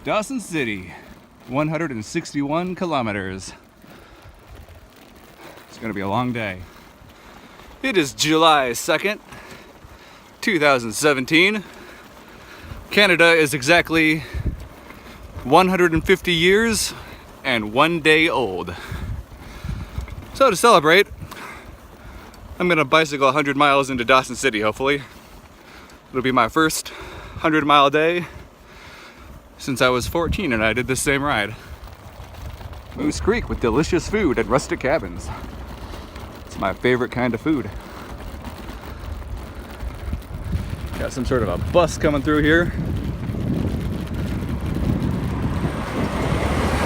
Dawson City, 161 kilometers. It's gonna be a long day. It is July 2nd, 2017. Canada is exactly 150 years and 1 day old. So to celebrate, I'm gonna bicycle 100 miles into Dawson City, hopefully. It'll be my first 100-mile day since I was 14 and I did this same ride. Moose Creek with delicious food and rustic cabins. It's my favorite kind of food. Got some sort of a bus coming through here.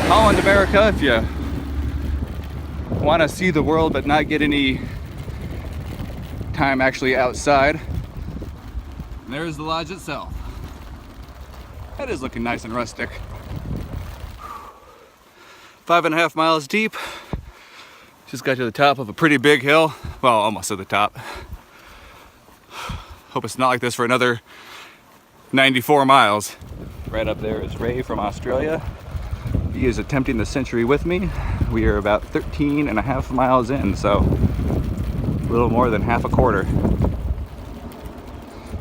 Holland, America, if you want to see the world but not get any time actually outside. And there's the lodge itself. That is looking nice and rustic. 5.5 miles deep. Just got to the top of a pretty big hill. Well, almost at the top. Hope it's not like this for another 94 miles. Right up there is Ray from Australia. He is attempting the century with me. We are about 13.5 miles in, so a little more than half a quarter.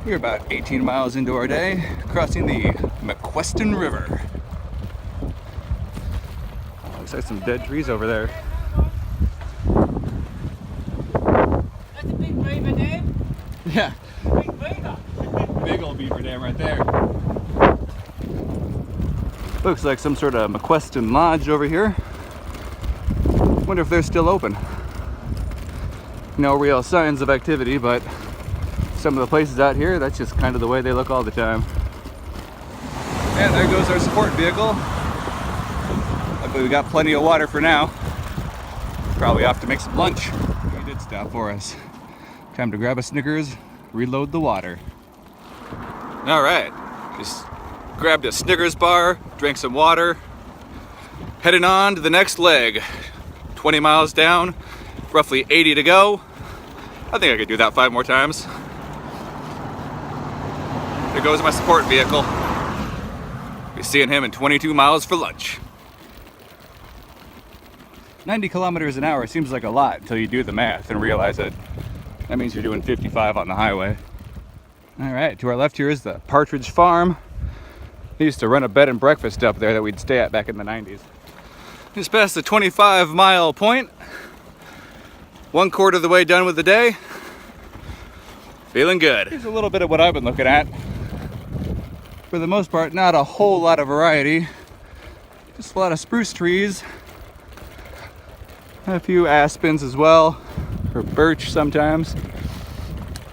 We're about 18 miles into our day, crossing the McQuestion River. Looks like some dead trees over there. That's a big beaver dam. Yeah. Big beaver. Big old beaver dam right there. Looks like some sort of McQuestion Lodge over here. Wonder if they're still open. No real signs of activity, but some of the places out here, that's just kind of the way they look all the time. And there goes our support vehicle. Luckily we got plenty of water for now. Probably off to make some lunch. He did stop for us. Time to grab a Snickers, reload the water. All right, just grabbed a Snickers bar, drank some water, heading on to the next leg. 20 miles down, roughly 80 to go. I think I could do that 5 more times. There goes my support vehicle. Be seeing him in 22 miles for lunch. 90 kilometers an hour seems like a lot until you do the math and realize that means you're doing 55 on the highway. All right, to our left here is the Partridge Farm. They used to run a bed and breakfast up there that we'd stay at back in the 90s. Just past the 25-mile point. 1/4 of the way done with the day. Feeling good. Here's a little bit of what I've been looking at. For the most part, not a whole lot of variety. Just a lot of spruce trees. A few aspens as well, or birch sometimes.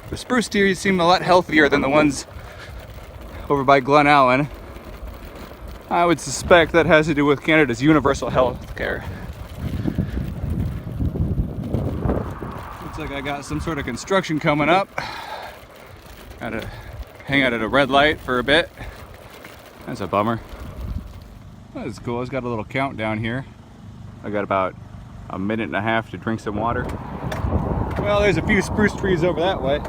The spruce trees seem a lot healthier than the ones over by Glen Allen. I would suspect that has to do with Canada's universal health care. Looks like I got some sort of construction coming up. Gotta hang out at a red light for a bit. That's a bummer. That's cool. It's got a little countdown here. I got about 1.5 minutes to drink some water. Well, there's a few spruce trees over that way.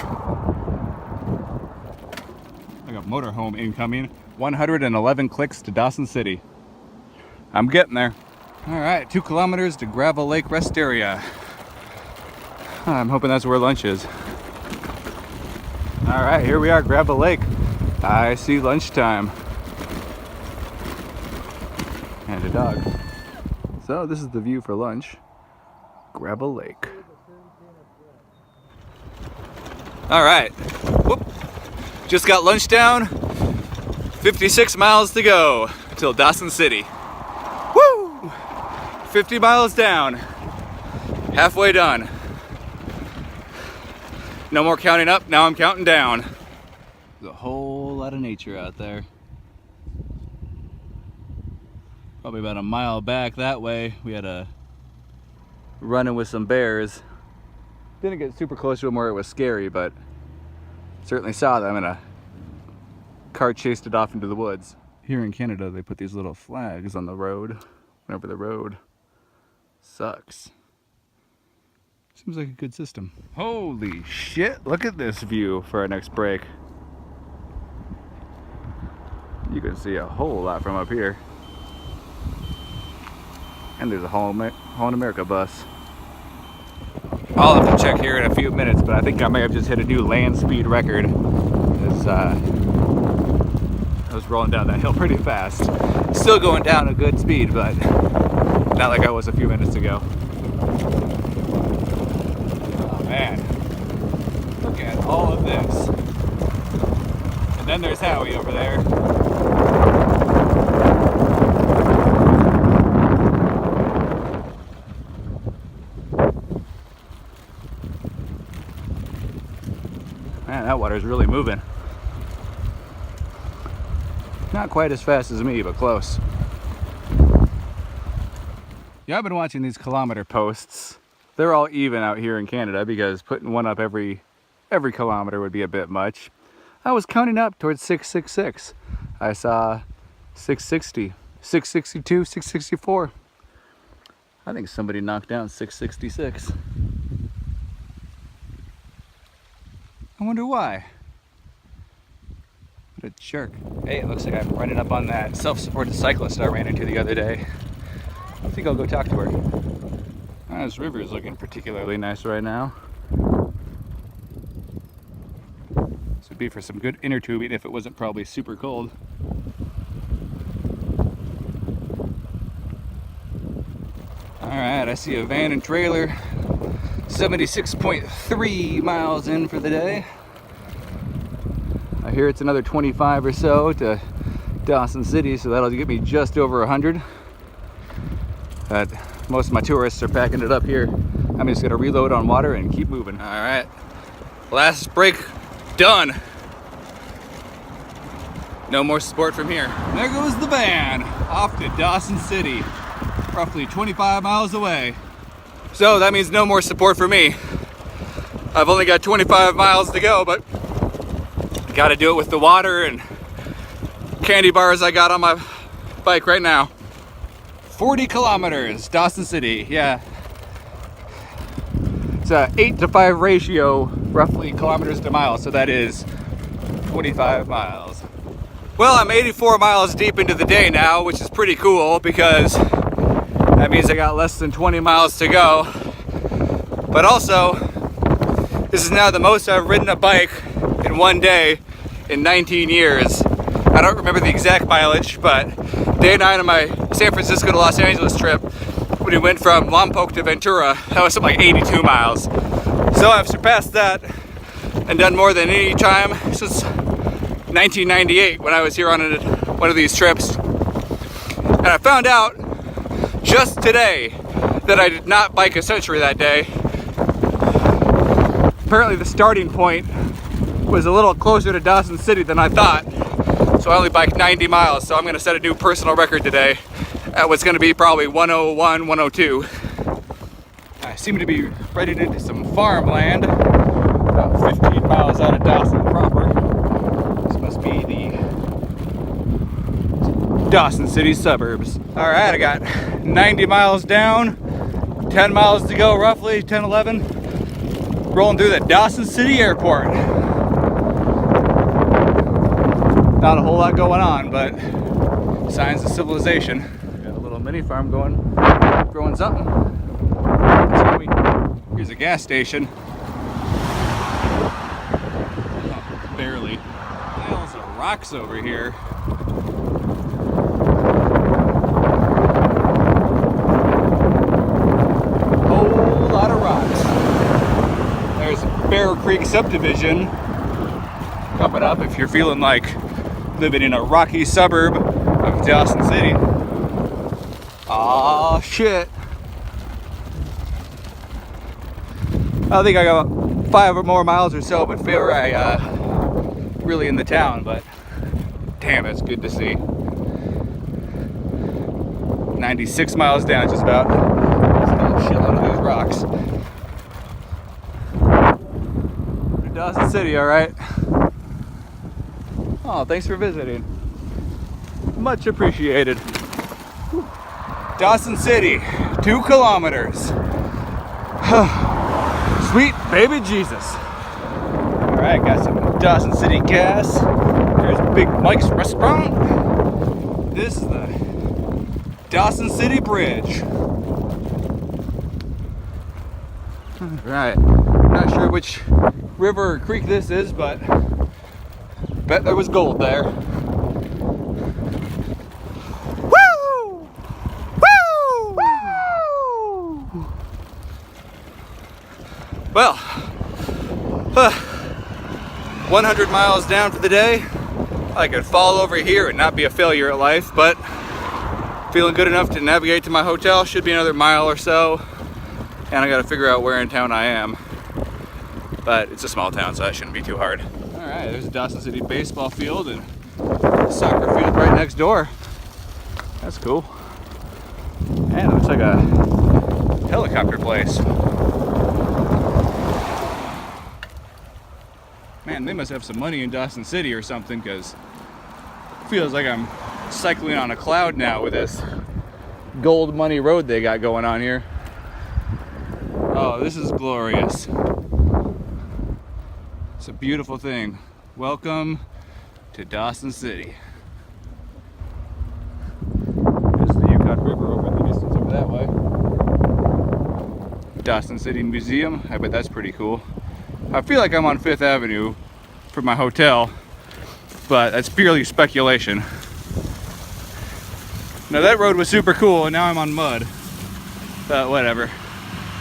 Like a motorhome incoming. 111 clicks to Dawson City. I'm getting there. All right, 2 kilometers to Gravel Lake Rest Area. I'm hoping that's where lunch is. All right, here we are, Gravel Lake. I see lunchtime. And a dog. So this is the view for lunch. Gravel Lake. All right, whoop. Just got lunch down. 56 miles to go till Dawson City. Woo! 50 miles down. Halfway done. No more counting up, now I'm counting down. There's a whole lot of nature out there. Probably about a mile back that way, we had a run-in with some bears. Didn't get super close to them where it was scary, but certainly saw them, and a car chased it off into the woods. Here in Canada, they put these little flags on the road whenever the road sucks. Seems like a good system. Holy shit, look at this view for our next break. You can see a whole lot from up here. And there's a Home America bus. I'll have to check here in a few minutes, but I think I may have just hit a new land speed record. I was rolling down that hill pretty fast. Still going down a good speed, but not like I was a few minutes ago. Oh man, look at all of this. And then there's Howie over there. Man, that water's really moving. Not quite as fast as me, but close. Yeah, I've been watching these kilometer posts. They're all even out here in Canada because putting one up every kilometer would be a bit much. I was counting up towards 666. I saw 660, 662, 664. I think somebody knocked down 666. I wonder why. What a jerk. Hey, it looks like I'm running up on that self-supported cyclist I ran into the other day. I think I'll go talk to her. This river is looking particularly nice right now. This would be for some good inner tubing if it wasn't probably super cold. Alright, I see a van and trailer. 76.3 miles in for the day. I hear it's another 25 or so to Dawson City, so that'll get me just over 100. But most of my tourists are packing it up here. I'm just gonna reload on water and keep moving. All right, last break done. No more support from here. There goes the van, off to Dawson City, roughly 25 miles away. So that means no more support for me. I've only got 25 miles to go, but got to do it with the water and candy bars I got on my bike right now. 40 kilometers, Dawson City, yeah. It's a 8-to-5 ratio, roughly kilometers to miles, so that is 25 miles. Well, I'm 84 miles deep into the day now, which is pretty cool because that means I got less than 20 miles to go. But also, this is now the most I've ridden a bike in one day in 19 years. I don't remember the exact mileage, but day 9 of my San Francisco to Los Angeles trip, when we went from Lompoc to Ventura, that was something like 82 miles. So I've surpassed that and done more than any time since 1998 when I was here on one of these trips. And I found out just today that I did not bike a century that day. Apparently the starting point was a little closer to Dawson City than I thought. So I only biked 90 miles, so I'm gonna set a new personal record today at what's gonna be probably 101, 102. I seem to be headed into some farmland, about 15 miles out of Dawson proper. This must be the Dawson City suburbs. All right, I got 90 miles down, 10 miles to go roughly, 10, 11. Rolling through the Dawson City airport. Not a whole lot going on, but signs of civilization. Got a little mini farm going, growing something. Here's a gas station. Oh, barely. Piles of rocks over here. Whole lot of rocks. There's Bear Creek subdivision coming up if you're feeling like living in a rocky suburb of Dawson City. Aw, shit. I think I got 5 or more miles or so before I really in the town, but damn, that's good to see. 96 miles down just about. Still a shitload of those rocks. To Dawson City, alright. Oh, thanks for visiting. Much appreciated. Whew. Dawson City, 2 kilometers. Sweet baby Jesus. All right, got some Dawson City gas. There's Big Mike's Restaurant. This is the Dawson City Bridge. Right, not sure which river or creek this is, but bet there was gold there. Woo! Woo! Woo! Well, 100 miles down for the day. I could fall over here and not be a failure at life, but feeling good enough to navigate to my hotel. Should be another mile or so, and I gotta figure out where in town I am. But it's a small town, so that shouldn't be too hard. All right, there's a Dawson City baseball field and a soccer field right next door. That's cool. And it looks like a helicopter place. Man, they must have some money in Dawson City or something, because it feels like I'm cycling on a cloud now with this gold money road they got going on here. Oh, this is glorious. It's a beautiful thing. Welcome to Dawson City. There's the Yukon River over in the distance over that way. Dawson City Museum. I bet that's pretty cool. I feel like I'm on 5th Avenue for my hotel, but that's purely speculation. Now that road was super cool, and now I'm on mud. But whatever.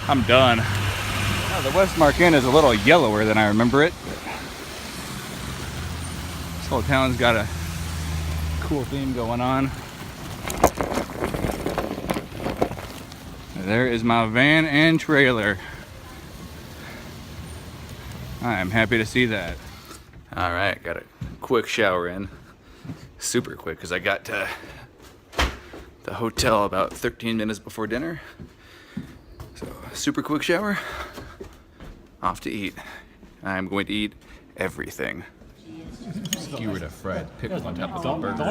I'm done. Now the Westmark Inn is a little yellower than I remember it. This whole town's got a cool theme going on. There is my van and trailer. I am happy to see that. All right, got a quick shower in. Super quick, because I got to the hotel about 13 minutes before dinner. So, super quick shower. Off to eat. I'm going to eat everything. Skewered a fried pickle on top of the burger.